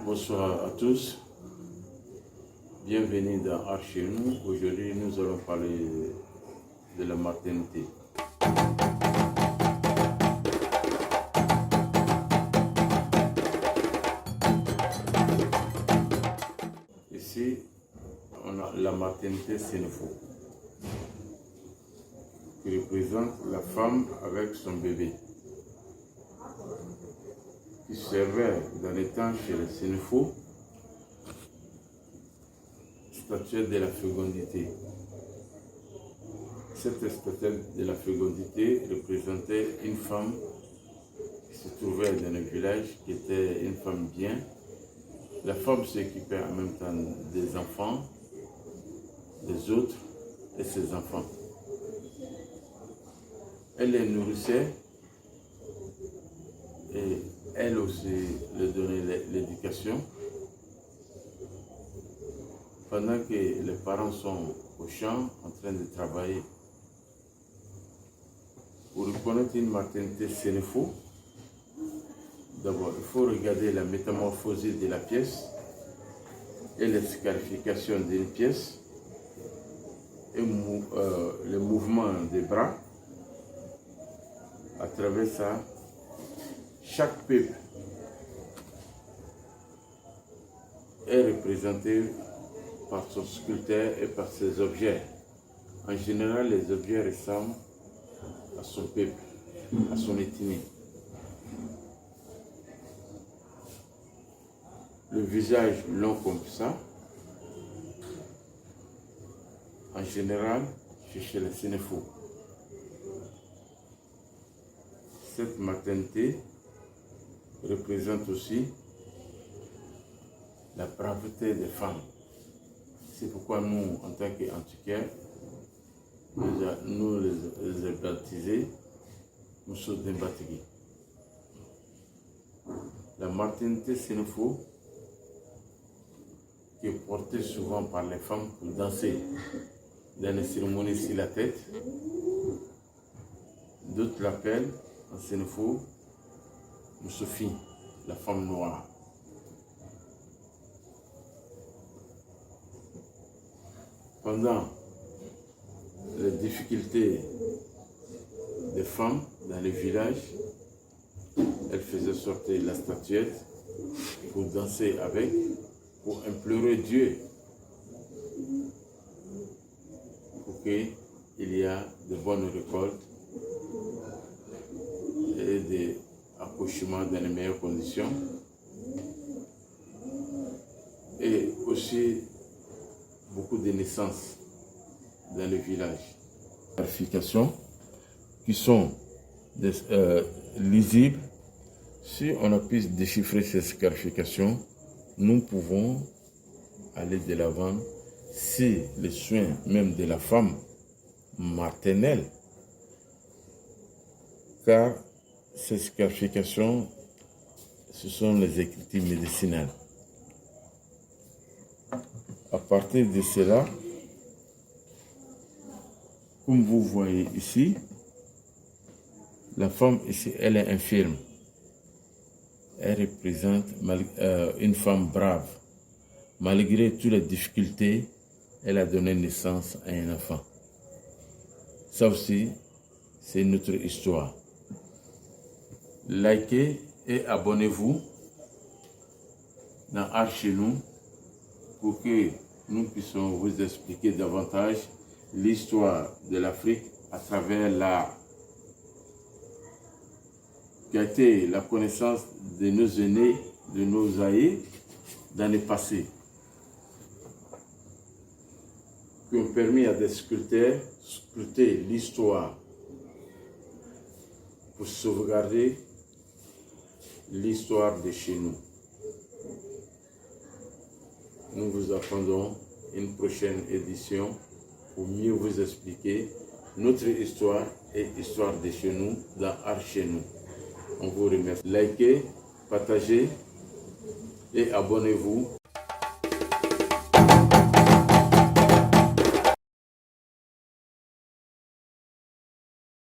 Bonsoir à tous, bienvenue dans Art chez nous. Aujourd'hui, nous allons parler de la maternité. Ici, on a la maternité Sénéfo, qui représente la femme avec son bébé, qui servait dans les temps chez les Sénéfo, statuette de la fécondité. Cette statuette de la fécondité représentait une femme qui se trouvait dans un village, qui était une femme bien. La femme s'occupait en même temps des enfants, des autres et ses enfants. Elle les nourrissait et elle aussi leur donnait l'éducation. Pendant que les parents sont au champ en train de travailler. Pour reconnaître une maternité Sénéfo, d'abord il faut regarder la métamorphose de la pièce et les scarifications d'une pièce et le mouvement des bras. À travers ça, chaque peuple est représenté par son sculpteur et par ses objets. En général, les objets ressemblent à son peuple, à son ethnie. Le visage long comme ça, en général, c'est chez les Sénéfo. Cette maternité représente aussi la braveté des femmes. C'est pourquoi nous, en tant qu'antiquaires, nous les baptisés, nous sommes des bâtis. La maternité Sénéfo, qui est portée souvent par les femmes pour danser dans les cérémonies sur la tête. D'autres l'appellent en Sénéfo Sophie, la femme noire. Pendant les difficultés des femmes dans les villages, elle faisait sortir la statuette pour danser avec, pour implorer Dieu pour qu'il y ait de bonnes récoltes et des accouchements dans les meilleures conditions, et aussi beaucoup de naissances dans le village. Clarifications qui sont lisibles. Si on a pu déchiffrer ces clarifications, nous pouvons aller de l'avant si les soins même de la femme maternelle, car ces clarifications, ce sont les écritures médicinales. À partir de cela, comme vous voyez ici, la femme ici, elle est infirme. Elle représente une femme brave. Malgré toutes les difficultés, elle a donné naissance à un enfant. Ça aussi, c'est notre histoire. Likez et abonnez-vous dans Art chez nous pour que nous puissions vous expliquer davantage l'histoire de l'Afrique à travers l'art, qui a été la connaissance de nos aînés, de nos aïeux dans le passé, qui ont permis à des sculpteurs de sculpter l'histoire pour sauvegarder l'histoire de chez nous. Nous vous attendons une prochaine édition pour mieux vous expliquer notre histoire et l'histoire de chez nous dans Art chez nous. On vous remercie. Likez, partagez et abonnez-vous.